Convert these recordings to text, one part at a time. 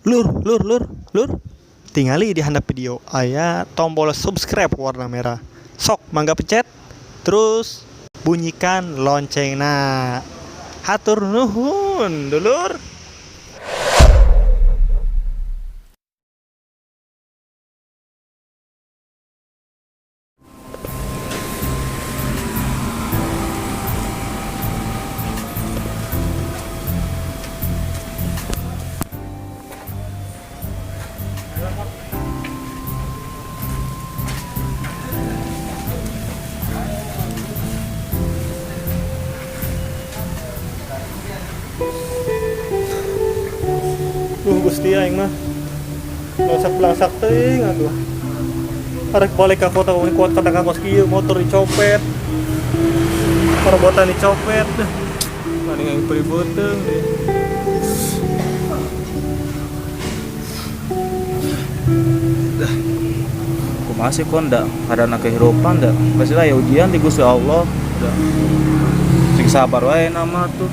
Lur. Tingali di handap video aya tombol subscribe warna merah. Sok mangga pencet. Terus bunyikan lonceng. Nah, hatur nuhun, dulur. Gusti aing mah langsak teuing atuh. Arek balik ka kota ini kuat kadang kos kieu motor dicopet. Perbuatan dicopet. Mending aing pribeuh teuing deh. Dah. Kumaha sih kon da kadana kehidupan da. Pasti lah ya ujian di Gusti Allah. Da. Sing sabar wae nama tuh.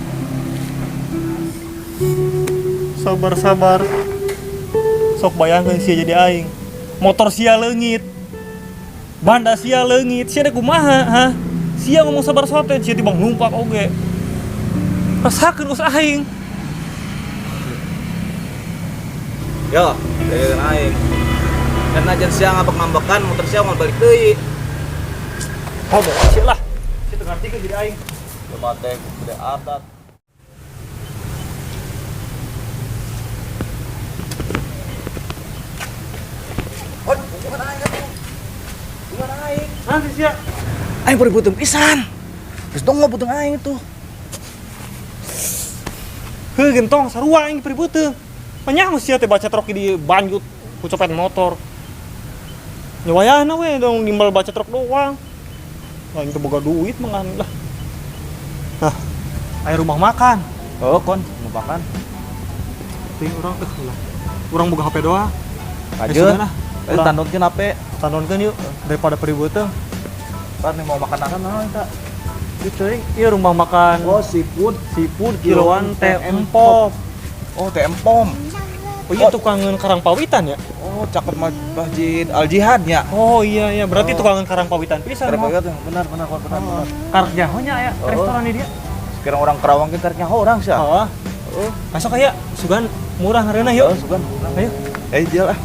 Sabar sok bayangkeun sia jadi aing motor sia leungit banda sia leungit sia da kumaha ha sia ngomong sabar soten sia tibang numpak oge rasakeun us aing Yo, dari aing. Dan ajan siang ngambek-ngambekan motor sia mau balik deui. oh sia lah sia teu ngartikeun jadi aing Coba teh gede adat. nanti sia Aing bari butuh pisan. Geus dongo butuh aing tuh. heuh gentong sarua aing pribeuh teu panyaho sia teh baca trok di banjut ku copet motor nyawayana we dong nimbal baca trok doang aing teu boga duit mah lah nah aya rumah makan Oh, kon mau makan. ting urang teh lah urang boga HP doang Ajeun. lah Ayo tandonkeun HP. tandonkeun yuk daripada pribeuh teh Kan mau makan naon eta? gitu ieu rumah makan Oh, seafood kiloan teh empok. Oh, teh empom. Oh iya tukangan karang pawitan ya? Oh, cakep Masjid Al Jihad nya. Oh iya berarti Oh. tukangan karang pawitan pisan mah. Benar. Karek nyahonya aya Oh. restoran di dia. Sekarang orang Karawang kita karek nyaho orang sia. Oh. Masuk aya sugan murah ngareuna yuk. Sugan. Ayo. Jual ah.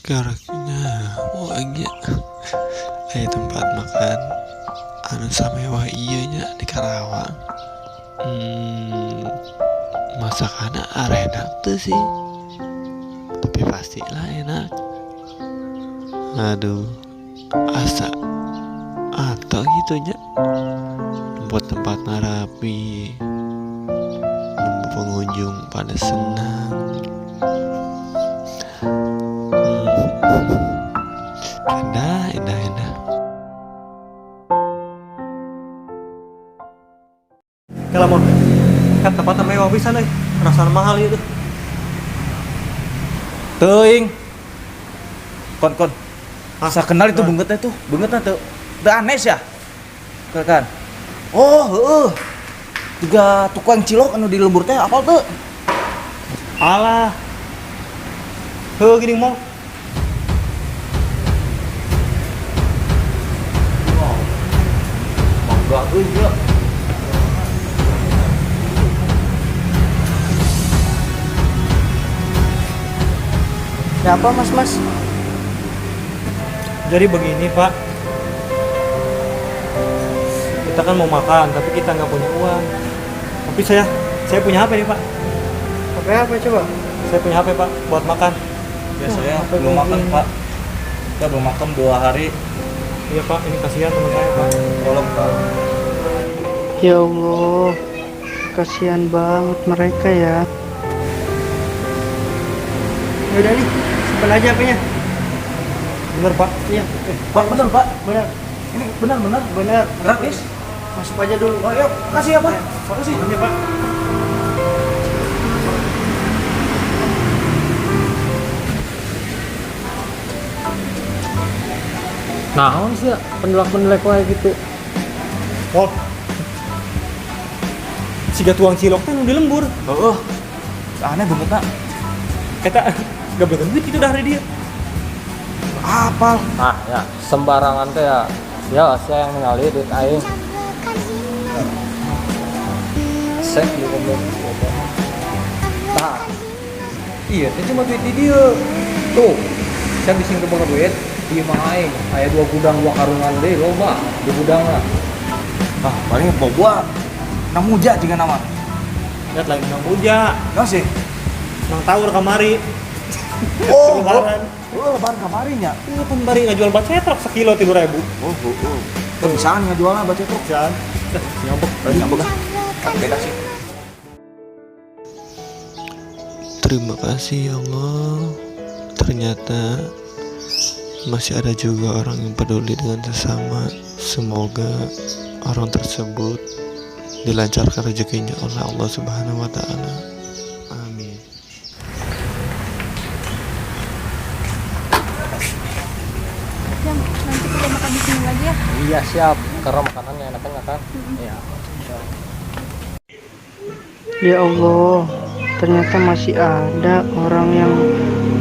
Karaknya mau lagi aya tempat makan anu samewah ieu nya di Karawang. Masakannya enak tuh sih, tapi pastilah enak. Aduh, asa atau gitunya buat tempat ngarapi, nunggu pengunjung pada senang. Indah. Kalamun kan tempatna mewah pisan euy. Rasana mahal ieu teh. Teuing. Kon. Asa kenal itu beungeutna tuh. Beungeutna teu aneh ya. Kan. Oh, heueuh. Juga tukang cilok anu di lembur teh apal teu? Alah. Heuh geuning mong. Mangga euy gila. Siapa mas? Jadi begini pak, kita kan mau makan tapi kita nggak punya uang. Tapi saya punya HP nih pak. Apa apa coba? Saya punya HP pak buat makan. Ya saya belum makan, Pak. Kita belum makan 2 hari. Iya pak, ini kasihan teman saya pak. Tolong, Pak. Ya Allah, kasihan banget mereka ya. Udah nih, simpan aja HP-nya. Bener pak? Iya. Pak, benar, Pak. Benar. Ini benar. Gratis. Masuk aja dulu. Oh, yuk. Makasih ya, Pak. Makasih. Ini pak. Naon sih ya pendelak-pendelak kayak gitu. Mol. Siga tuang cilok teh nu di lembur. Heeh. Aneh banget nak. Eta gak boleh duit itu dah hari dia. Apal. Nah ya sembarangan teh ya. Ya saya yang ningali duit aing. Sek lu ngomong. Nah. Iya, itu cuma duit di dia. Tuh, saya bisa ngebawa duit di mah aing. Aya 2 gudang 2 karungan deui loba di gudangna. Ah, paling boboa. Nang muja juga nama. Lihat lagi nang buja, Nggak sih? nang tawur kamari. Oh, Lebaran. lebaran kamarinya. Iya kan bari ngajual bacetrok sekilo 3.000. Oh. Kebiasaan ngejualnya baca truk. Jangan. Nyambuk. Nyambung lah. Beda sih. Terima kasih ya Allah. Ternyata masih ada juga orang yang peduli dengan sesama. Semoga orang tersebut dilancarkan rezekinya oleh Allah Subhanahu wa taala. Amin. Jam, nanti kita makan di sini lagi ya. Iya siap, karena makanannya enak-enak kan. Iya. Ya Allah, ternyata masih ada orang yang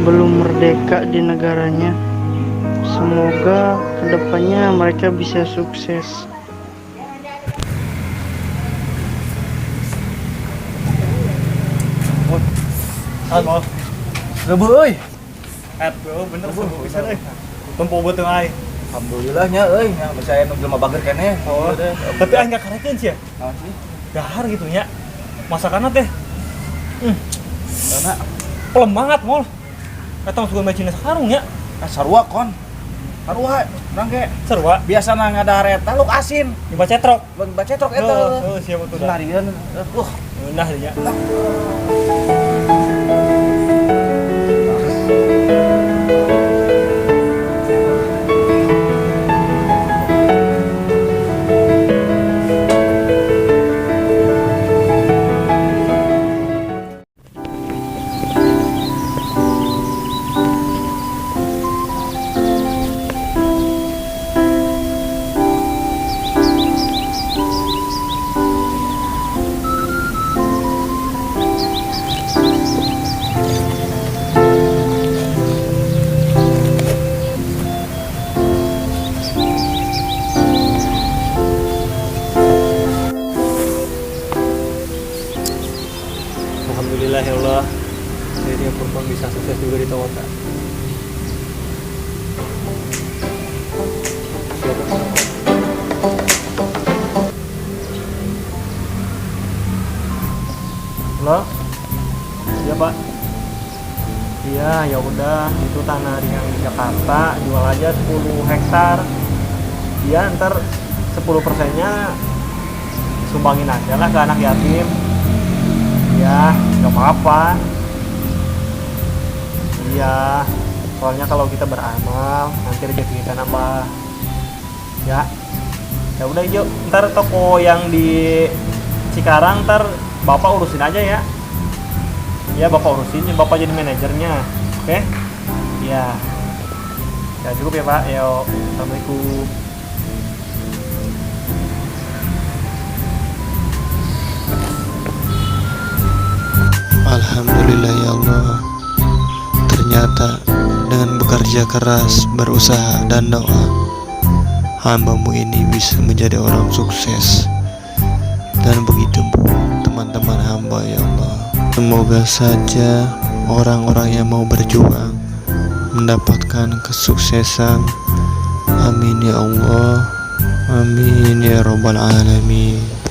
belum merdeka di negaranya. Semoga kedepannya mereka bisa sukses. Mau. Rebu euy. Bro, bener sih bisa euy. Tempo beuteung ai. Alhamdulillahnya euy, nya bisa aya nu jelema bager keneh. Oh, tapi aing gak karekeun sih ya. Naon sih? Dahar gitu nya. Masakanna teh Karena pelem banget mol. Eta mah sugan macina sakarung nya. sarua kon. Sarua urang ge Sarua biasana ngadahar eta luk asin. di bacetrok. Bacetrok eta. Oh, siapa tuh dah. Larian. Nah, dia. Alhamdulillah ya Allah, akhirnya Kurban bisa sukses juga di Tawaka. Halo? Iya Pak. Iya ya udah, itu tanah yang di Jakarta jual aja 10 hektar. Iya ntar 10%-nya sumbangin aja lah ke anak yatim. Iya, nggak apa-apa. Iya, soalnya kalau kita beramal nanti rezeki kita nambah. Ya, ya udah yuk. Ntar toko yang di Cikarang ntar bapak urusin aja ya. Ya bapak urusin, bapak jadi manajernya. Oke? Iya. Ya cukup ya Pak. Yo, assalamualaikum. Alhamdulillah ya Allah. Ternyata dengan bekerja keras, berusaha dan doa, hamba-Mu ini bisa menjadi orang sukses. Dan begitu pun teman-teman hamba ya Allah. Semoga saja orang-orang yang mau berjuang mendapatkan kesuksesan. Amin ya Allah. Amin ya Rabbal Alamin.